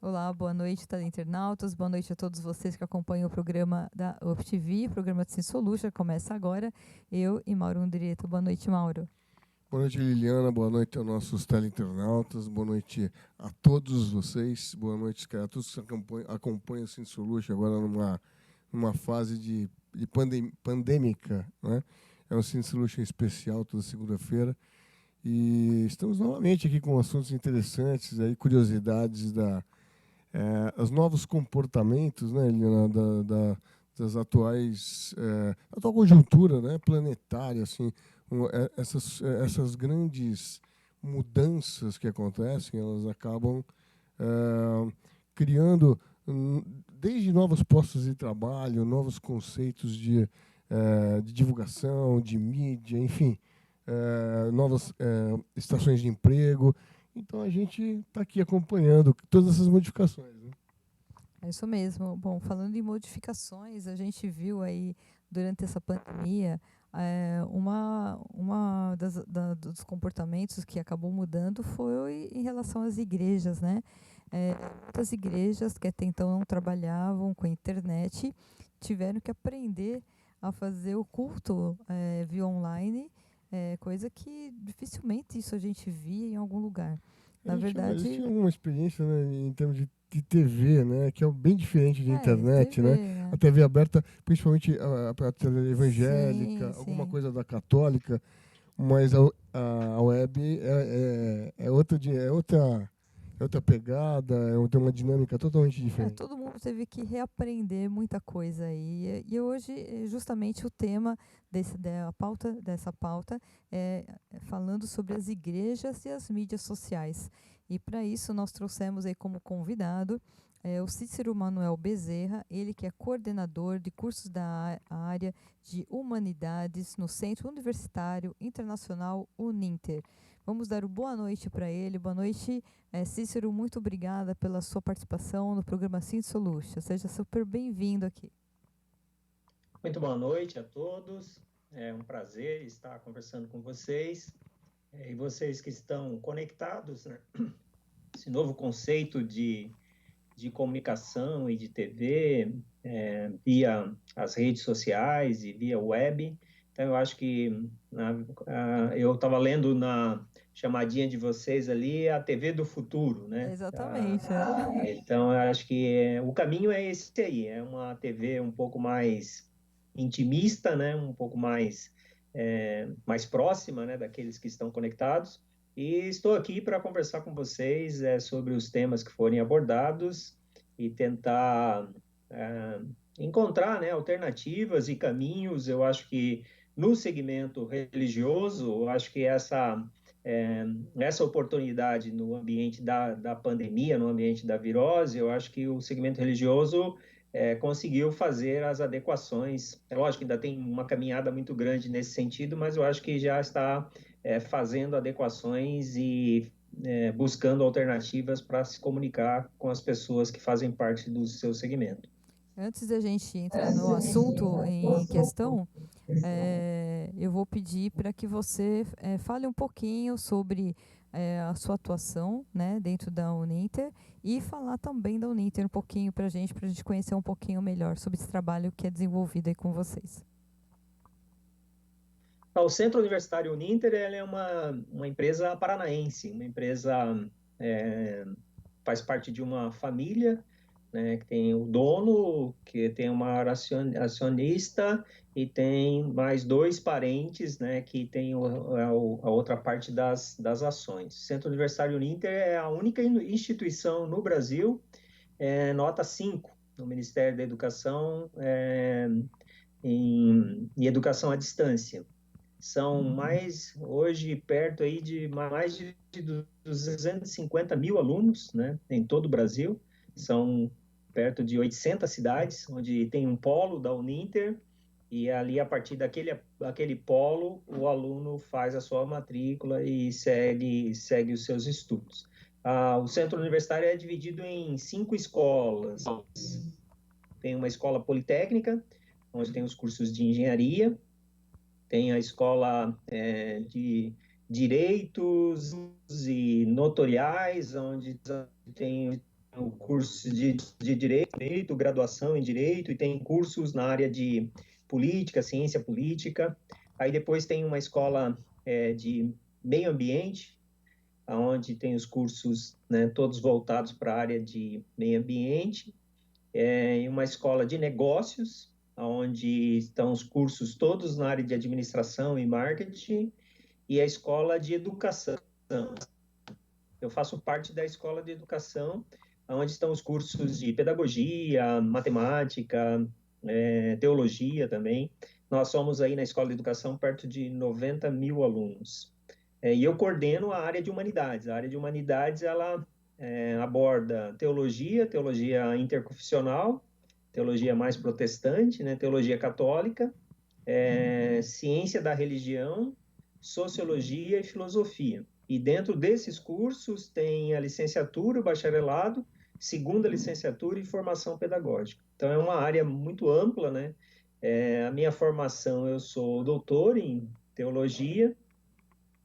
Olá, boa noite, internautas. Boa noite a todos vocês que acompanham o programa da UpTV, o programa de Sim Solution. Começa agora. Eu e Mauro Undrieto. Boa noite, Mauro. Boa noite, Liliana. Boa noite aos nossos teleinternautas. Boa noite a todos vocês. Boa noite, cara, a todos que acompanham o Sim Solution agora numa fase de pandêmica, né? É um Sim Solution especial toda segunda-feira. E estamos novamente aqui com assuntos interessantes, aí, curiosidades os novos comportamentos, né, Liliana, das atual conjuntura, né, planetária, assim, essas grandes mudanças que acontecem, elas acabam criando desde novos postos de trabalho, novos conceitos de divulgação, de mídia, enfim, novas estações de emprego. Então a gente está aqui acompanhando todas essas modificações, né? É isso mesmo. Bom, falando em modificações, a gente viu aí durante essa pandemia dos comportamentos que acabou mudando foi em relação às igrejas, né? Muitas igrejas que até então não trabalhavam com a internet tiveram que aprender a fazer o culto via online, coisa que dificilmente isso a gente via em algum lugar. Na Eles verdade, tinham uma experiência, né, em termos de TV, né, que é bem diferente de internet, né? TV, A né? TV aberta, principalmente a TV evangélica, Sim, alguma sim. coisa da católica, mas a web é outra pegada, tem uma dinâmica totalmente diferente. Todo mundo teve que reaprender muita coisa aí. E hoje, justamente, o tema dessa pauta é falando sobre as igrejas e as mídias sociais. E para isso nós trouxemos aí como convidado o Cícero Manuel Bezerra, ele que é coordenador de cursos da área de Humanidades no Centro Universitário Internacional Uninter. Vamos dar boa noite para ele. Boa noite, Cícero, muito obrigada pela sua participação no programa Sim Solution. Seja super bem-vindo aqui. Muito boa noite a todos. É um prazer estar conversando com vocês. E vocês que estão conectados, né? Esse novo conceito de comunicação e de TV via as redes sociais e via web. Então, eu acho que eu estava lendo na chamadinha de vocês ali a TV do futuro, né? Exatamente. Então, eu acho que o caminho é esse aí, é uma TV um pouco mais intimista, né? Um pouco mais próxima, né? Daqueles que estão conectados. E estou aqui para conversar com vocês sobre os temas que forem abordados e tentar encontrar, né, alternativas e caminhos. Eu acho que no segmento religioso, eu acho que essa oportunidade no ambiente da pandemia, no ambiente da virose, eu acho que o segmento religioso conseguiu fazer as adequações. É lógico que ainda tem uma caminhada muito grande nesse sentido, mas eu acho que já está fazendo adequações e buscando alternativas para se comunicar com as pessoas que fazem parte do seu segmento. Antes da gente entrar no assunto em questão, eu vou pedir para que você fale um pouquinho sobre a sua atuação, né, dentro da Uninter e falar também da Uninter um pouquinho para a gente conhecer um pouquinho melhor sobre esse trabalho que é desenvolvido aí com vocês. O Centro Universitário Uninter ela é uma empresa paranaense, uma empresa faz parte de uma família, né, que tem o dono, que tem uma acionista e tem mais dois parentes, né, que tem a outra parte das ações. O Centro Universitário Uninter é a única instituição no Brasil, nota 5 no Ministério da Educação em educação à distância. São hoje, perto aí de mais de 250 mil alunos, né, em todo o Brasil. São perto de 800 cidades, onde tem um polo da Uninter, e ali, a partir daquele polo, o aluno faz a sua matrícula e segue os seus estudos. O centro universitário é dividido em 5 escolas. Tem uma escola politécnica, onde tem os cursos de engenharia, tem a escola de direitos e notariais, onde tem o curso de direito, graduação em direito, e tem cursos na área de política, ciência política. Aí depois tem uma escola de meio ambiente, onde tem os cursos, né, todos voltados para a área de meio ambiente, e uma escola de negócios, onde estão os cursos todos na área de administração e marketing, e a escola de educação. Eu faço parte da escola de educação, onde estão os cursos de pedagogia, matemática, teologia também. Nós somos aí na escola de educação perto de 90 mil alunos. E eu coordeno a área de humanidades. A área de humanidades, ela aborda teologia, teologia interconfessional, teologia mais protestante, né, teologia católica, ciência da religião, sociologia e filosofia. E dentro desses cursos tem a licenciatura, o bacharelado, segunda licenciatura e formação pedagógica. Então é uma área muito ampla, né? A minha formação, eu sou doutor em teologia,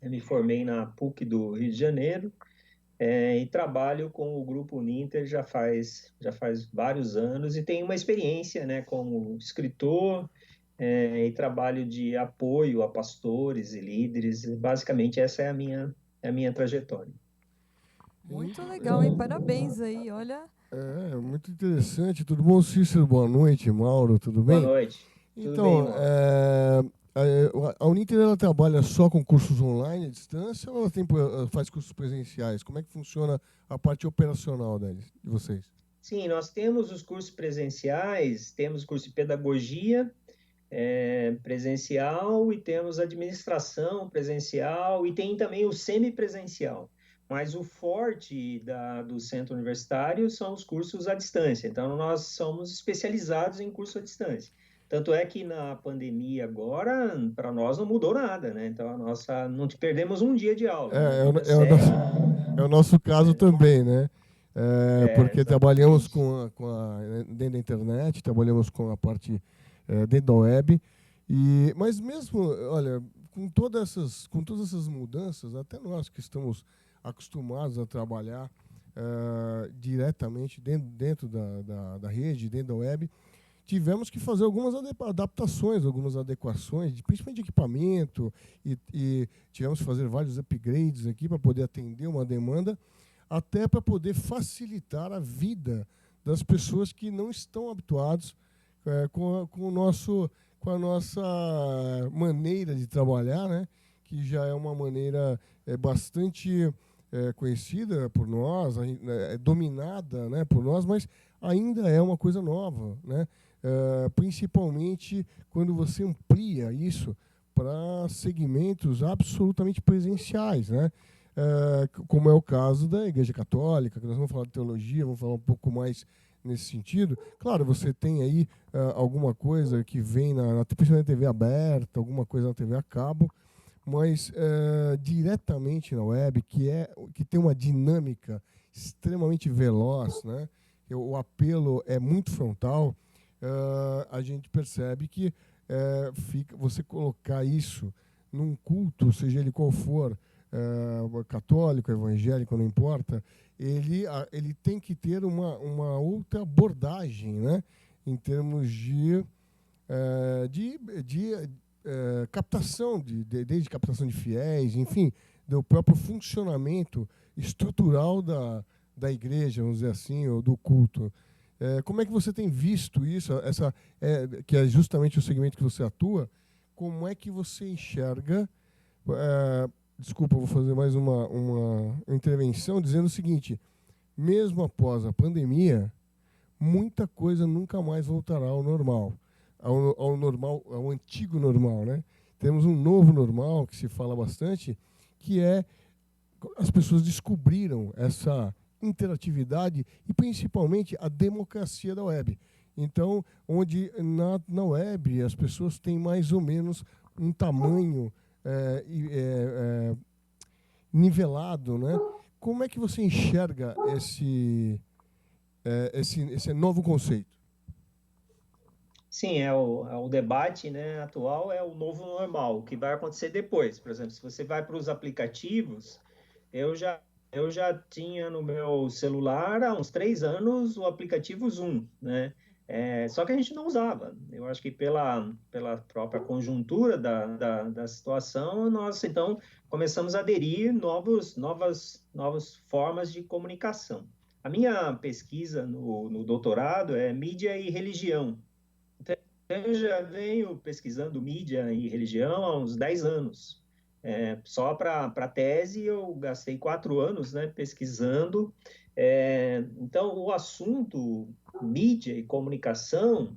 eu me formei na PUC do Rio de Janeiro, e trabalho com o Grupo Uninter já faz vários anos e tenho uma experiência, né, como escritor, e trabalho de apoio a pastores e líderes. Basicamente, essa é a minha trajetória. Muito legal, hein? Parabéns aí, olha. Muito interessante. Tudo bom, Cícero? Boa noite, Mauro, tudo Boa bem? noite. Tudo bem, Então, Mauro? a Uninter ela trabalha só com cursos online à distância ou ela faz cursos presenciais? Como é que funciona a parte operacional de vocês? Sim, nós temos os cursos presenciais, temos o curso de pedagogia presencial e temos administração presencial e tem também o semipresencial. Mas o forte do centro universitário são os cursos à distância. Então, nós somos especializados em curso à distância. Tanto é que na pandemia agora, para nós não mudou nada, né? Então, não perdemos um dia de aula, né? A vida segue. É o nosso caso também, né? Porque trabalhamos Exatamente. dentro da internet, trabalhamos com a parte dentro da web. Mas mesmo, olha, com todas essas mudanças, até nós que estamos acostumados a trabalhar diretamente dentro da rede, dentro da web, tivemos que fazer algumas adaptações, algumas adequações, principalmente de equipamento, e tivemos que fazer vários upgrades aqui para poder atender uma demanda, até para poder facilitar a vida das pessoas que não estão habituados com a nossa maneira de trabalhar, né? Que já é uma maneira bastante conhecida por nós, dominada, né, por nós, mas ainda é uma coisa nova, né? Principalmente quando você amplia isso para segmentos absolutamente presenciais, né? Como é o caso da Igreja Católica, que nós vamos falar de teologia, vamos falar um pouco mais nesse sentido. Claro, você tem aí alguma coisa que vem principalmente na TV aberta, alguma coisa na TV a cabo, mas diretamente na web, que tem uma dinâmica extremamente veloz, né? O apelo é muito frontal. A gente percebe que você colocar isso num culto, seja ele qual for, católico, evangélico, não importa, ele tem que ter uma outra abordagem, né? Em termos de captação, desde captação de fiéis, enfim, do próprio funcionamento estrutural da igreja, vamos dizer assim, ou do culto. Como é que você tem visto isso, que é justamente o segmento que você atua? Como é que você enxerga? Desculpa, eu vou fazer mais uma intervenção dizendo o seguinte: mesmo após a pandemia, muita coisa nunca mais voltará ao normal, ao antigo normal, né? Temos um novo normal que se fala bastante, que as pessoas descobriram essa interatividade e principalmente a democracia da web. Então, onde na web as pessoas têm mais ou menos um tamanho nivelado, né? Como é que você enxerga esse novo conceito? Sim, o debate, né, atual é o novo normal, o que vai acontecer depois. Por exemplo, se você vai para os aplicativos, eu já eu já tinha no meu celular há uns 3 anos o aplicativo Zoom, né? Só que a gente não usava. Eu acho que pela própria conjuntura da situação, nós então começamos a aderir novas formas de comunicação. A minha pesquisa no doutorado é mídia e religião. Então, eu já venho pesquisando mídia e religião há uns 10 anos. Só para a tese eu gastei 4 anos, né, pesquisando. Então, o assunto mídia e comunicação,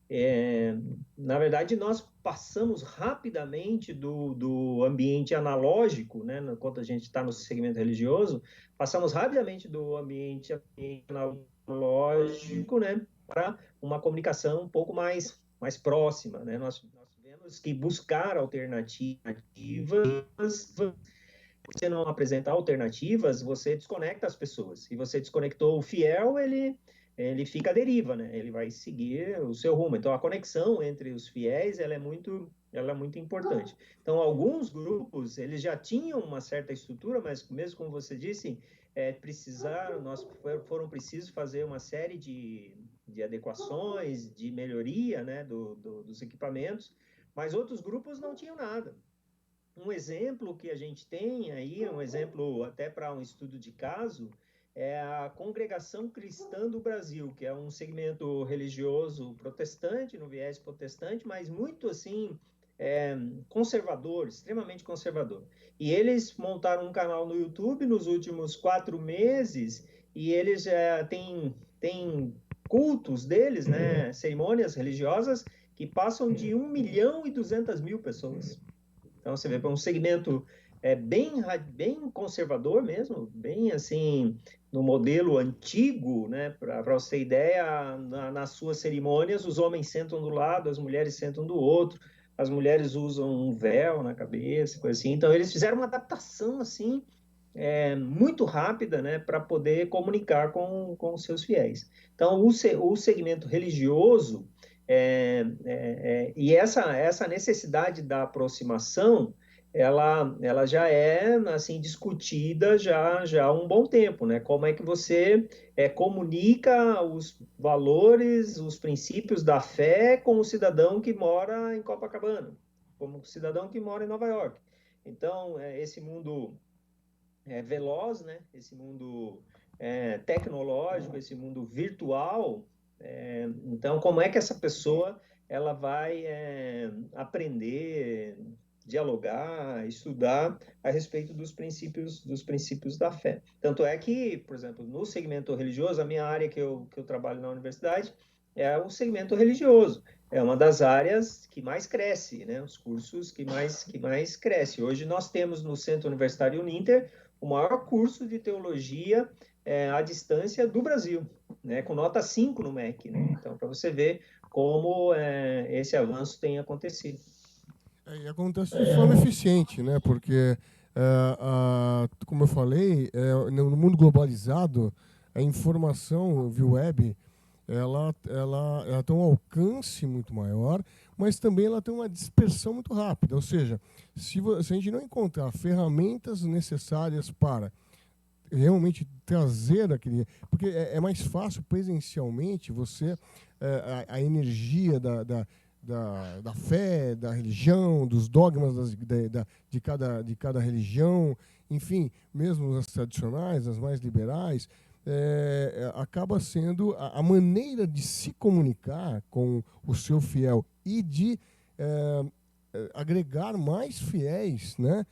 é, na verdade, nós passamos rapidamente do ambiente analógico, né, enquanto a gente está no segmento religioso, passamos rapidamente do ambiente analógico, né, para uma comunicação um pouco mais próxima, né? Nós tivemos que buscar alternativas. Você não apresenta alternativas, você desconecta as pessoas. E você desconectou o fiel, ele fica à deriva, né? Ele vai seguir o seu rumo. Então, a conexão entre os fiéis, ela é muito importante. Então, alguns grupos, eles já tinham uma certa estrutura, mas mesmo como você disse, foram precisos fazer uma série de adequações, de melhoria, né, dos equipamentos, mas outros grupos não tinham nada. Um exemplo que a gente tem aí, um exemplo até para um estudo de caso, é a Congregação Cristã do Brasil, que é um segmento religioso protestante, no viés protestante, mas muito assim, conservador, extremamente conservador. E eles montaram um canal no YouTube nos últimos 4 meses e eles têm cultos deles, né, cerimônias religiosas que passam de 1.200.000 pessoas. Então, você vê, para um segmento bem conservador mesmo, bem assim, no modelo antigo, né? Para você ter ideia, nas suas cerimônias, os homens sentam do lado, as mulheres sentam do outro, as mulheres usam um véu na cabeça, coisa assim. Então, eles fizeram uma adaptação, assim, muito rápida, né? Para poder comunicar com os seus fiéis. Então, o segmento religioso e essa necessidade da aproximação, ela já é assim discutida já há um bom tempo, né? Como é que você comunica os valores, os princípios da fé com o cidadão que mora em Copacabana, como o cidadão que mora em Nova York. Então, esse mundo veloz, né? Esse mundo tecnológico, esse mundo virtual. Então, como é que essa pessoa ela vai aprender, dialogar, estudar a respeito dos princípios da fé? Tanto é que, por exemplo, no segmento religioso, a minha área que eu trabalho na universidade é o segmento religioso. É uma das áreas que mais cresce, né? Os cursos que mais cresce. Hoje nós temos no Centro Universitário Uninter o maior curso de teologia à distância do Brasil, né, com nota 5 no MEC. Né? Então, para você ver como esse avanço tem acontecido. E acontece de forma eficiente, né? Porque, como eu falei, no mundo globalizado, a informação via web ela tem um alcance muito maior, mas também ela tem uma dispersão muito rápida. Ou seja, se a gente não encontrar ferramentas necessárias para realmente trazer aquele... Porque é mais fácil presencialmente você... a energia da fé, da religião, dos dogmas de cada religião, enfim, mesmo as tradicionais, as mais liberais, acaba sendo a maneira de se comunicar com o seu fiel e de agregar mais fiéis, né?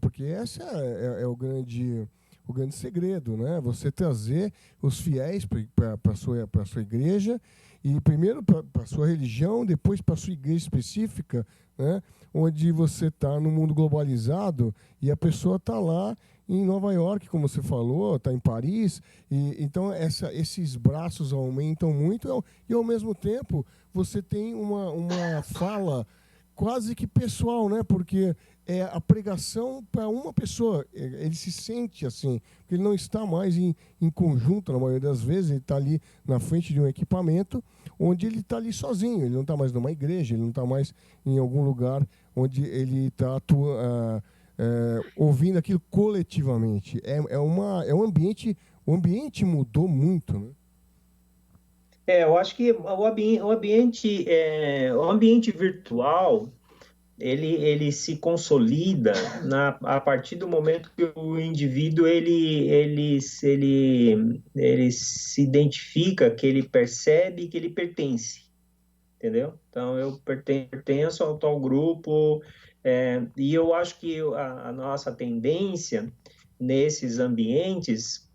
Porque esse é o grande segredo, né? Você trazer os fiéis para a sua igreja, e primeiro para a sua religião, depois para a sua igreja específica, né? Onde você está no mundo globalizado e a pessoa está lá em Nova York, como você falou, está em Paris, e então esses braços aumentam muito, e ao mesmo tempo você tem uma fala quase que pessoal, né? Porque é a pregação para uma pessoa, ele se sente assim, porque ele não está mais em conjunto, na maioria das vezes, ele está ali na frente de um equipamento, onde ele está ali sozinho, ele não está mais numa igreja, ele não está mais em algum lugar onde ele está ouvindo aquilo coletivamente. O ambiente mudou muito, né? Eu acho que o ambiente virtual, ele se consolida a partir do momento que o indivíduo ele se identifica, que ele percebe que ele pertence, entendeu? Então, eu pertenço ao tal grupo, e eu acho que a nossa tendência nesses ambientes,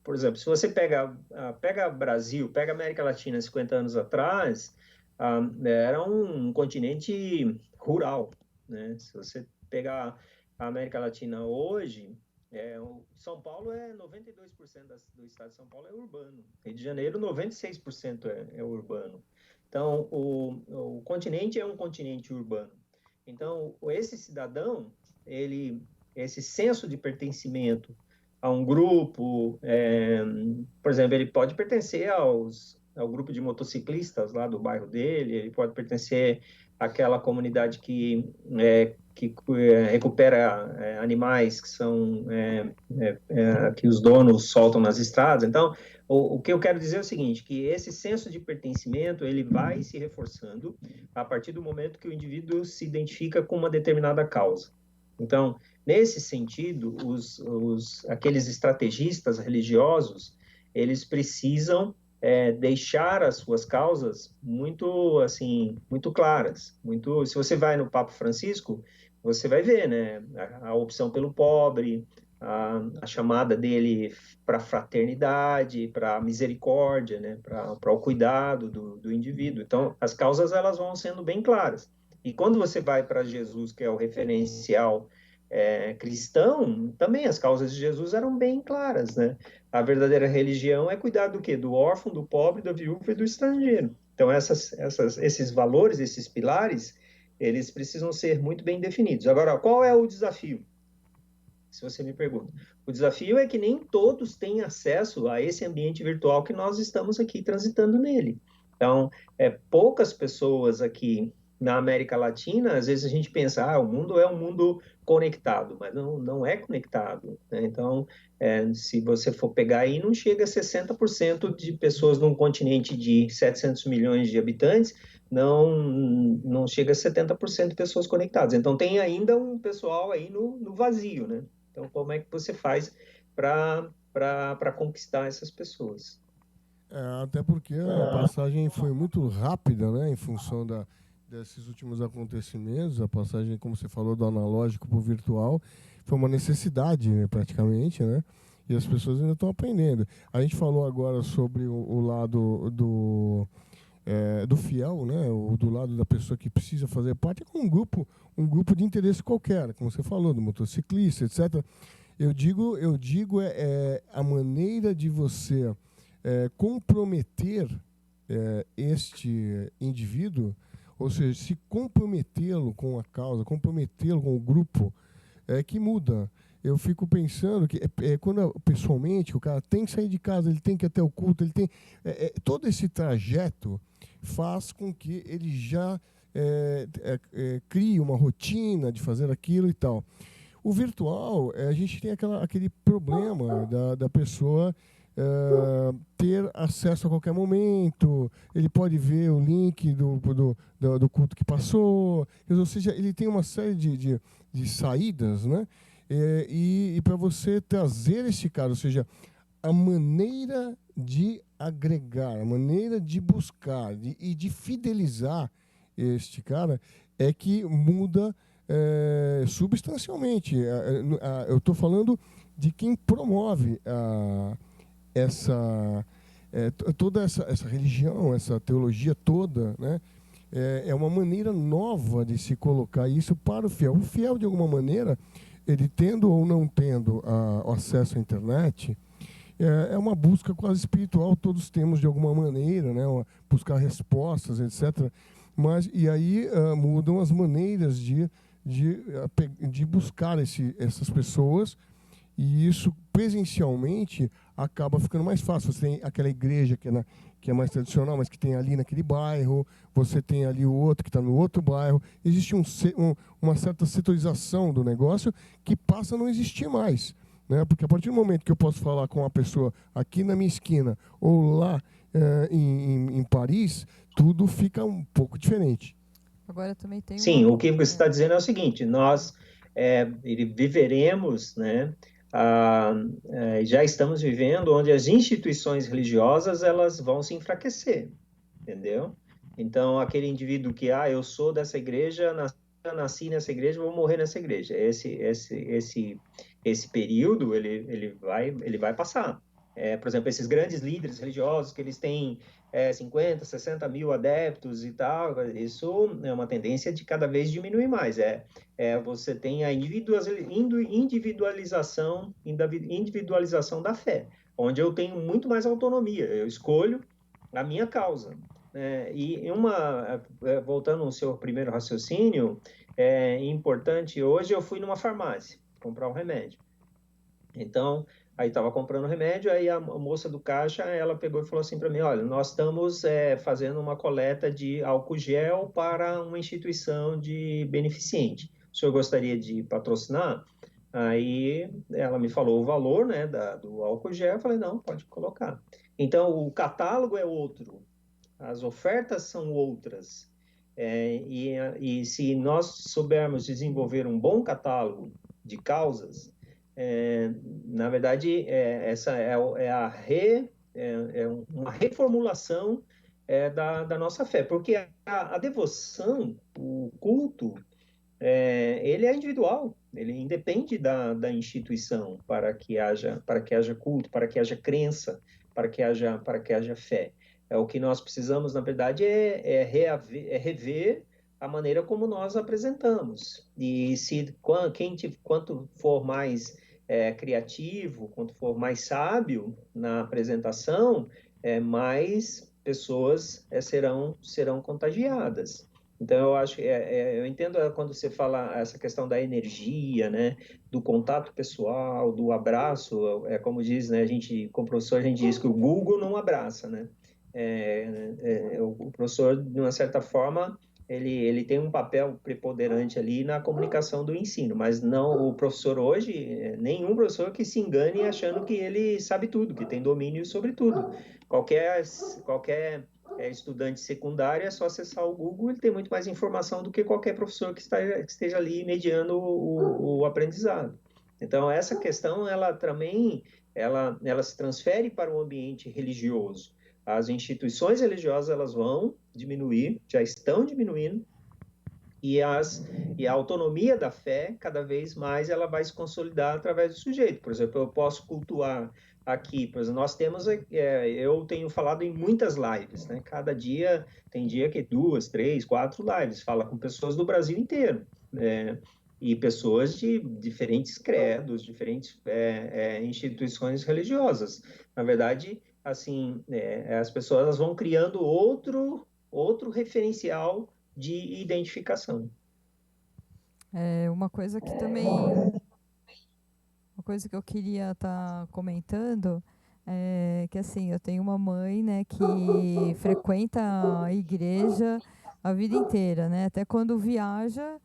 por exemplo, se você pega Brasil, pega América Latina 50 anos atrás, era um continente rural, né? Se você pegar a América Latina hoje, São Paulo 92% do estado de São Paulo é urbano. Rio de Janeiro, 96% é urbano. Então, o continente é um continente urbano. Então, esse cidadão, esse senso de pertencimento a um grupo, por exemplo, ele pode pertencer ao grupo de motociclistas lá do bairro dele, ele pode pertencer àquela comunidade que recupera animais que são que os donos soltam nas estradas. Então, o que eu quero dizer é o seguinte, que esse senso de pertencimento, ele vai se reforçando a partir do momento que o indivíduo se identifica com uma determinada causa. Então, nesse sentido, aqueles estrategistas religiosos, eles precisam deixar as suas causas muito claras. Se você vai no Papa Francisco, você vai ver, né, a opção pelo pobre, a chamada dele para fraternidade, para misericórdia, né, para o cuidado do indivíduo. Então, as causas elas vão sendo bem claras. E quando você vai para Jesus, que é o referencial cristão, também as causas de Jesus eram bem claras, né? A verdadeira religião é cuidar do quê? Do órfão, do pobre, da viúva e do estrangeiro. Então, esses valores, esses pilares, eles precisam ser muito bem definidos. Agora, qual é o desafio? Se você me pergunta. O desafio é que nem todos têm acesso a esse ambiente virtual que nós estamos aqui transitando nele. Então, poucas pessoas aqui na América Latina, às vezes a gente pensa, o mundo é um mundo conectado, mas não é conectado, né? Então, se você for pegar aí, não chega a 60% de pessoas num continente de 700 milhões de habitantes, não chega a 70% de pessoas conectadas. Então, tem ainda um pessoal aí no vazio, né? Então, como é que você faz para conquistar essas pessoas? Até porque a passagem foi muito rápida, né, em função desses últimos acontecimentos. A passagem, como você falou, do analógico para o virtual, foi uma necessidade, né, praticamente, né? E as pessoas ainda estão aprendendo. A gente falou agora sobre o lado do fiel, né, ou do lado da pessoa que precisa fazer parte com um grupo de interesse qualquer, como você falou, do motociclista, etc. Eu digo a maneira de você comprometer este indivíduo, ou seja, se comprometê-lo com a causa, comprometê-lo com o grupo, que muda. Eu fico pensando que quando pessoalmente o cara tem que sair de casa, ele tem que ir até o culto, ele tem todo esse trajeto faz com que ele já crie uma rotina de fazer aquilo e tal. O virtual, a gente tem aquele problema da pessoa ter acesso a qualquer momento, ele pode ver o link do culto que passou, ou seja, ele tem uma série de saídas, né? E para você trazer esse cara, ou seja, a maneira de agregar, a maneira de buscar e de fidelizar este cara é que muda substancialmente. Eu estou falando de quem promove toda essa religião, essa teologia toda, né? É uma maneira nova de se colocar isso para o fiel. O fiel, de alguma maneira, ele tendo ou não tendo acesso à internet, é uma busca quase espiritual, todos temos de alguma maneira, né? Buscar respostas, etc. E aí mudam as maneiras de buscar essas pessoas, e isso presencialmente acaba ficando mais fácil. Você tem aquela igreja que é mais tradicional, mas que tem ali naquele bairro, você tem ali o outro que está no outro bairro. Existe uma certa setorização do negócio que passa a não existir mais. Né? Porque a partir do momento que eu posso falar com uma pessoa aqui na minha esquina ou lá em Paris, tudo fica um pouco diferente. Agora também tem Sim, o que você está dizendo é o seguinte: nós viveremos, né? Já estamos vivendo onde as instituições religiosas elas vão se enfraquecer, entendeu? Então, aquele indivíduo que, eu sou dessa igreja, nasci nessa igreja, vou morrer nessa igreja. Esse período, ele vai passar. Por exemplo, esses grandes líderes religiosos, que eles têm 50, 60 mil adeptos e tal, isso é uma tendência de cada vez diminuir mais. Você tem a individualização da fé, onde eu tenho muito mais autonomia, eu escolho a minha causa. Voltando ao seu primeiro raciocínio, importante, hoje eu fui numa farmácia comprar um remédio. Então, aí estava comprando remédio, aí a moça do caixa, ela pegou e falou assim para mim: olha, nós estamos fazendo uma coleta de álcool gel para uma instituição de beneficente. O senhor gostaria de patrocinar? Aí ela me falou o valor, né, do álcool gel. Eu falei: não, pode colocar. Então, o catálogo é outro, as ofertas são outras. E se nós soubermos desenvolver um bom catálogo de causas, na verdade, essa é uma reformulação da nossa fé, porque a devoção, o culto, ele é individual, ele independe da instituição para que haja culto, para que haja crença, para que haja fé. O que nós precisamos, na verdade, é rever a maneira como nós apresentamos. E quanto for mais criativo, quanto for mais sábio na apresentação, mais pessoas serão contagiadas. Então, eu acho que eu entendo quando você fala essa questão da energia, né, do contato pessoal, do abraço, como diz, né, como professor, a gente diz que o Google não abraça, né? O professor, de uma certa forma, ele tem um papel preponderante ali na comunicação do ensino, mas não o professor hoje, nenhum professor que se engane achando que ele sabe tudo, que tem domínio sobre tudo. Qualquer estudante secundário, é só acessar o Google, ele tem muito mais informação do que qualquer professor que esteja ali mediando o aprendizado. Então, essa questão, ela também, ela se transfere para o ambiente religioso. As instituições religiosas, elas vão diminuir, já estão diminuindo, e a autonomia da fé, cada vez mais, ela vai se consolidar através do sujeito. Por exemplo, eu posso cultuar aqui, por exemplo, nós temos, eu tenho falado em muitas lives, né? Cada dia, tem dia que 2, 3, 4 lives, fala com pessoas do Brasil inteiro, e pessoas de diferentes credos, diferentes instituições religiosas. Na verdade, assim, as pessoas elas vão criando outro referencial de identificação. Uma coisa que eu queria estar comentando é que, assim, eu tenho uma mãe, né, que frequenta a igreja a vida inteira, né? Até quando viaja,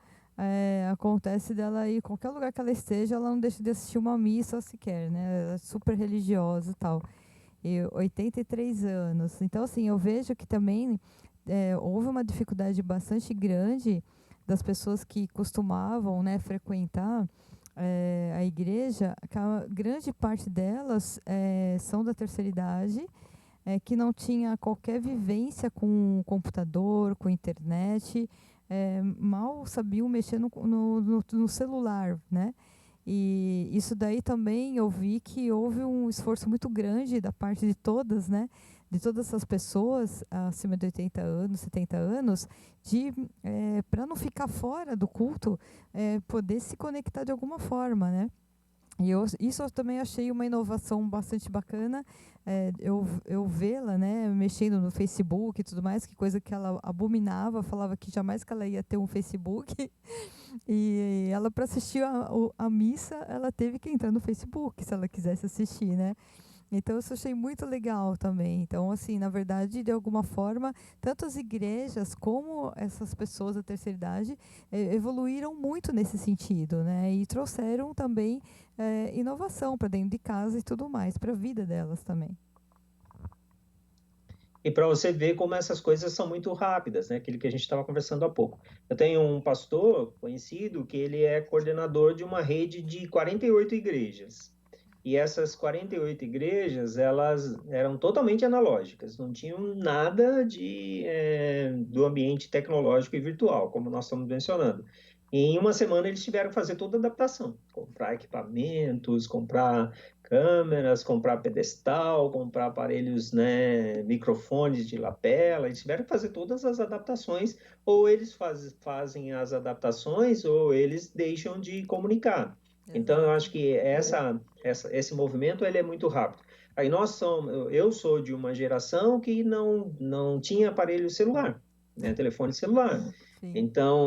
acontece dela ir, qualquer lugar que ela esteja, ela não deixa de assistir uma missa sequer, né? Ela é super religiosa e tal. E 83 anos. Então, assim, eu vejo que também houve uma dificuldade bastante grande das pessoas que costumavam, né, frequentar a igreja. A grande parte delas são da terceira idade, que não tinha qualquer vivência com computador, com internet, mal sabiam mexer no celular, né? E isso daí também eu vi que houve um esforço muito grande da parte de todas, né? De todas essas pessoas acima de 80 anos, 70 anos, para não ficar fora do culto, poder se conectar de alguma forma, né? E isso eu também achei uma inovação bastante bacana, eu vê-la, né, mexendo no Facebook e tudo mais, que coisa que ela abominava, falava que jamais que ela ia ter um Facebook. E ela, para assistir a missa, ela teve que entrar no Facebook, se ela quisesse assistir, né? Então, isso eu achei muito legal também. Então, assim, na verdade, de alguma forma, tanto as igrejas como essas pessoas da terceira idade evoluíram muito nesse sentido, né? E trouxeram também inovação para dentro de casa e tudo mais, para a vida delas também. E para você ver como essas coisas são muito rápidas, né? Aquilo que a gente estava conversando há pouco. Eu tenho um pastor conhecido que ele é coordenador de uma rede de 48 igrejas. E essas 48 igrejas, elas eram totalmente analógicas, não tinham nada do ambiente tecnológico e virtual, como nós estamos mencionando. E em uma semana eles tiveram que fazer toda a adaptação, comprar equipamentos, comprar câmeras, comprar pedestal, comprar aparelhos, né, microfones de lapela, eles tiveram que fazer todas as adaptações, ou eles fazem as adaptações, ou eles deixam de comunicar. Então, eu acho que esse movimento ele é muito rápido. Aí eu sou de uma geração que não tinha aparelho celular, né, telefone celular. Sim. Então,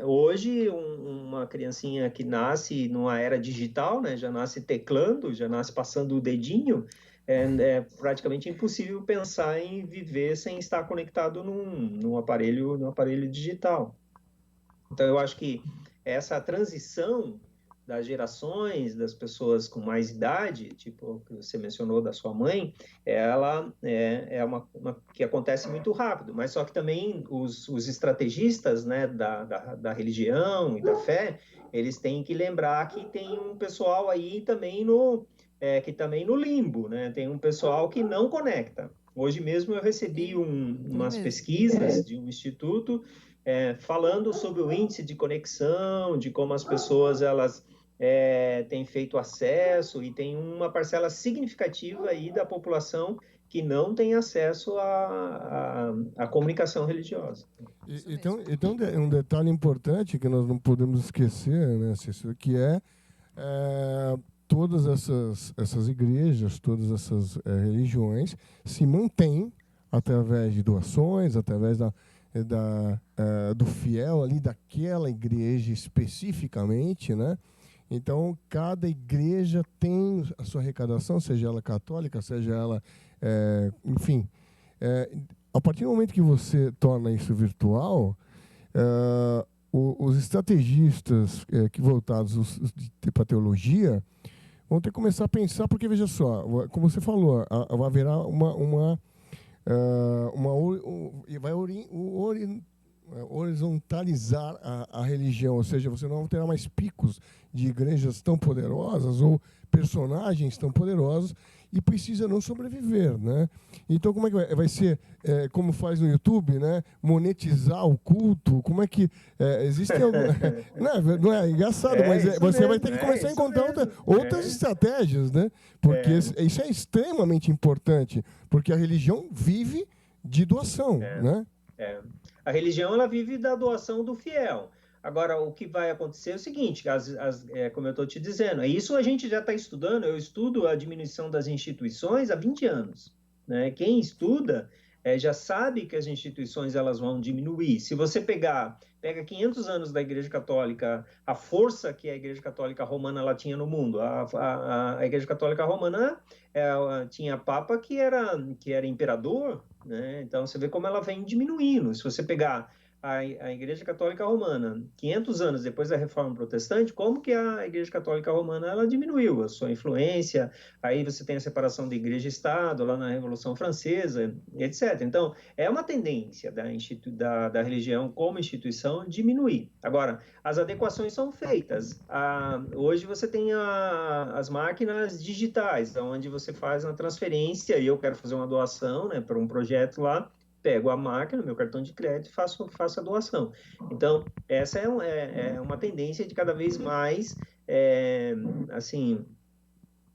hoje, uma criancinha que nasce numa era digital, né, já nasce teclando, já nasce passando o dedinho, é praticamente impossível pensar em viver sem estar conectado num aparelho digital. Então, eu acho que essa transição das gerações, das pessoas com mais idade, tipo o que você mencionou da sua mãe, ela é uma que acontece muito rápido, mas só que também os estrategistas, né, da religião e da fé, eles têm que lembrar que tem um pessoal aí também que também no limbo, né? Tem um pessoal que não conecta. Hoje mesmo eu recebi umas pesquisas de um instituto falando sobre o índice de conexão, de como as pessoas elas têm feito acesso, e tem uma parcela significativa aí da população que não tem acesso à comunicação religiosa. Então, um detalhe importante que nós não podemos esquecer, né, Cícero, que todas essas igrejas, todas essas religiões se mantêm através de doações, através do fiel ali daquela igreja especificamente, né? Então, cada igreja tem a sua arrecadação, seja ela católica, seja ela, enfim. A partir do momento que você torna isso virtual, os estrategistas que voltados para a teologia vão ter que começar a pensar, porque, veja só, como você falou, haverá vai horizontalizar a religião, ou seja, você não terá mais picos de igrejas tão poderosas ou personagens tão poderosos e precisa não sobreviver, né? Então, como é que vai ser, como faz no YouTube, né? Monetizar o culto? Como é que existe algum... não é engraçado, mas você vai ter que começar a encontrar outras estratégias, né? Porque isso é extremamente importante, porque a religião vive de doação, né? A religião ela vive da doação do fiel. Agora, o que vai acontecer é o seguinte, como eu estou te dizendo, isso a gente já está estudando, eu estudo a diminuição das instituições há 20 anos. Né? Quem estuda já sabe que as instituições elas vão diminuir. Se você pega 500 anos da Igreja Católica, a força que a Igreja Católica Romana ela tinha no mundo, a Igreja Católica Romana tinha Papa que era imperador, né? Então você vê como ela vem diminuindo. Se você pegar a Igreja Católica Romana, 500 anos depois da Reforma Protestante, como que a Igreja Católica Romana ela diminuiu a sua influência? Aí você tem a separação da Igreja e Estado, lá na Revolução Francesa, etc. Então, é uma tendência da religião como instituição diminuir. Agora, as adequações são feitas. Hoje você tem as máquinas digitais, onde você faz uma transferência, e eu quero fazer uma doação, né, para um projeto lá, pego a máquina, meu cartão de crédito e faço a doação. Então, essa é uma tendência de cada vez mais, assim,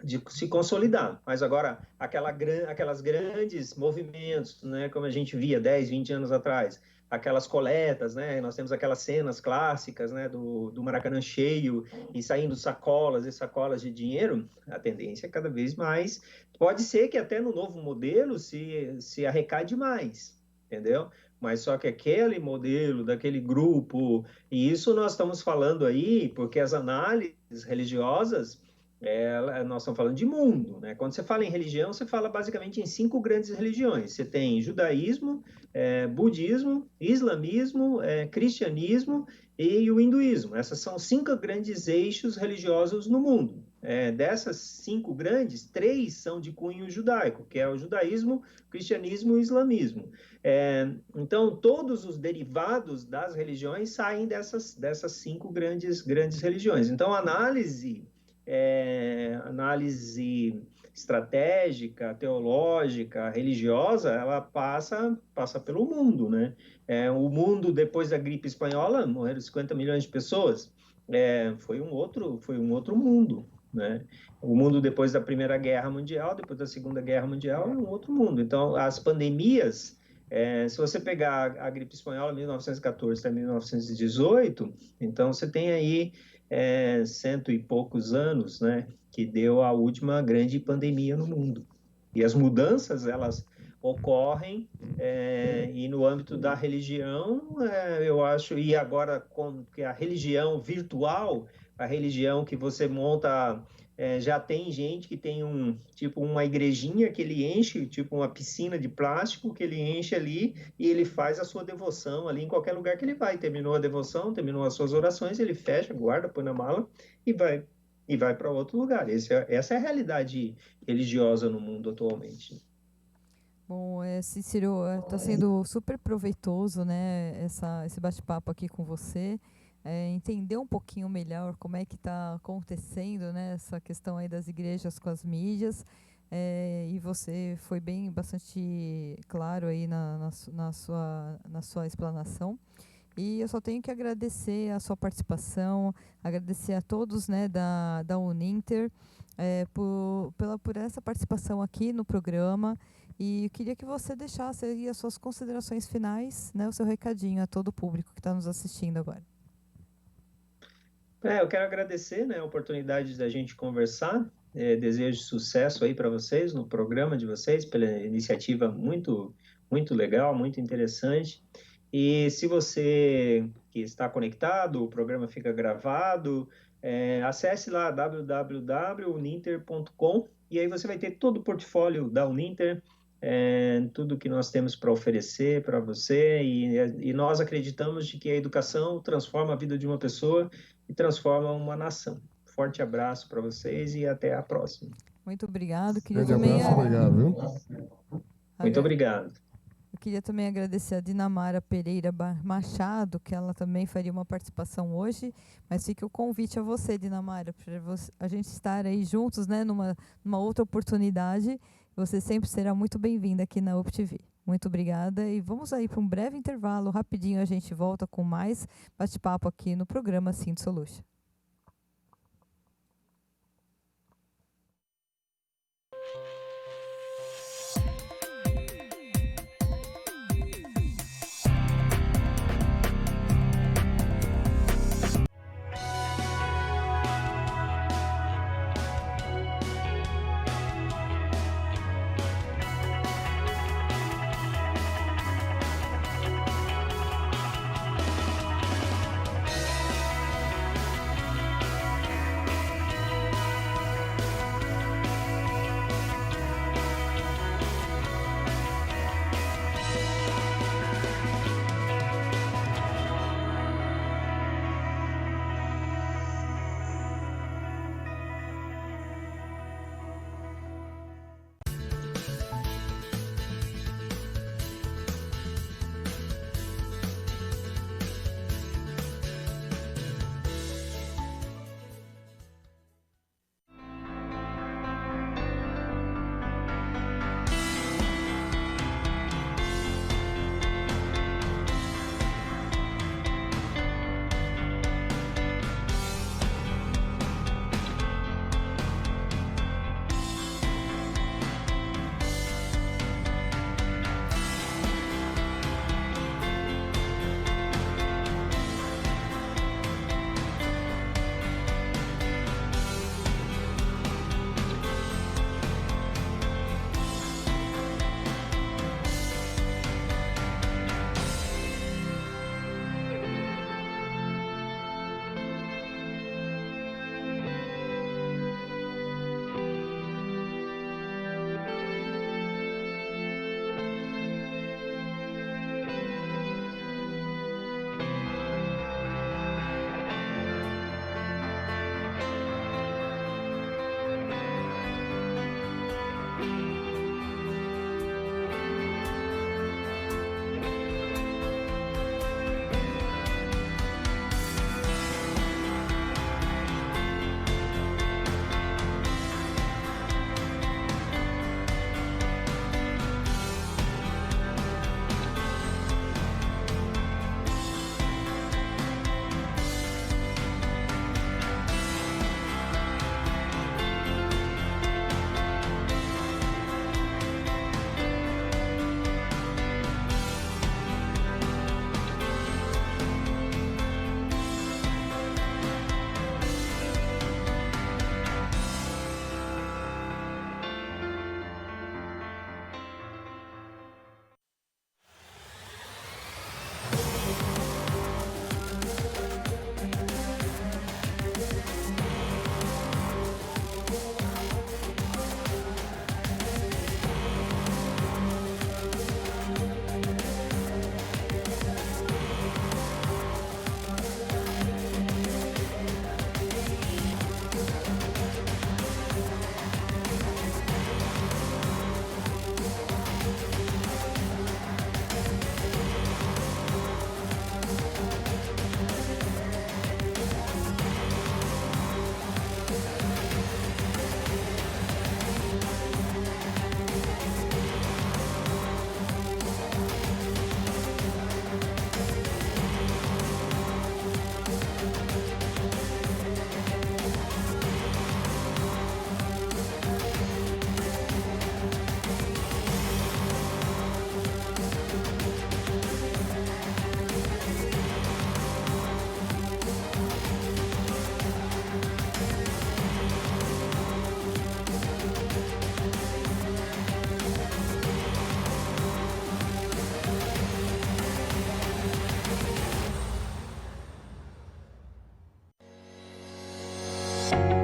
de se consolidar. Mas agora, aquelas grandes movimentos, né, como a gente via 10, 20 anos atrás, aquelas coletas, né, nós temos aquelas cenas clássicas, né, do Maracanã cheio e saindo sacolas e sacolas de dinheiro, a tendência é cada vez mais. Pode ser que até no novo modelo se arrecade mais, entendeu? Mas só que aquele modelo, daquele grupo, e isso nós estamos falando aí porque as análises religiosas Nós estamos falando de mundo, né? Quando você fala em religião, você fala basicamente em 5 grandes religiões. Você tem judaísmo, budismo, islamismo, cristianismo e o hinduísmo. Essas são 5 grandes eixos religiosos no mundo. Dessas 5 grandes, 3 são de cunho judaico, que é o judaísmo, o cristianismo e o islamismo. Então, todos os derivados das religiões saem dessas 5 grandes religiões. Então, a análise estratégica, teológica, religiosa, ela passa pelo mundo, né? O mundo, depois da gripe espanhola, morreram 50 milhões de pessoas. Foi um outro mundo, né? O mundo depois da Primeira Guerra Mundial, depois da Segunda Guerra Mundial, é um outro mundo. Então, as pandemias, se você pegar a gripe espanhola, 1914 até 1918, então você tem aí 100 e poucos anos, né, que deu a última grande pandemia no mundo. E as mudanças, elas ocorrem, e no âmbito da religião, eu acho, e agora com a religião virtual, a religião que você monta, já tem gente que tem uma igrejinha que ele enche, tipo uma piscina de plástico que ele enche ali e ele faz a sua devoção ali em qualquer lugar que ele vai. Terminou a devoção, terminou as suas orações, ele fecha, guarda, põe na mala e vai para outro lugar. Essa é a realidade religiosa no mundo atualmente. Bom, Cícero, está sendo super proveitoso, né, esse bate-papo aqui com você. Entender um pouquinho melhor como é que está acontecendo, né, essa questão aí das igrejas com as mídias, e você foi bastante claro aí na sua explanação. E eu só tenho que agradecer a sua participação, agradecer a todos, né, da Uninter, por essa participação aqui no programa. E eu queria que você deixasse aí as suas considerações finais, né, o seu recadinho a todo o público que está nos assistindo agora. Eu quero agradecer, né, a oportunidade da gente conversar. Desejo sucesso aí para vocês no programa de vocês, pela iniciativa muito, muito legal, muito interessante. E se você que está conectado, o programa fica gravado, acesse lá www.uninter.com e aí você vai ter todo o portfólio da Uninter, tudo que nós temos para oferecer para você, e nós acreditamos de que a educação transforma a vida de uma pessoa e transforma uma nação. Forte abraço para vocês e até a próxima. Muito obrigado. Grande abraço, obrigado, viu? Muito obrigado. Eu queria também agradecer a Dinamara Pereira Machado, que ela também faria uma participação hoje, mas fica o convite a você, Dinamara, para a gente estar aí juntos, né, numa outra oportunidade. Você sempre será muito bem-vinda aqui na UpTV. Muito obrigada e vamos aí para um breve intervalo, rapidinho a gente volta com mais bate-papo aqui no programa Synth Solution. Tchau.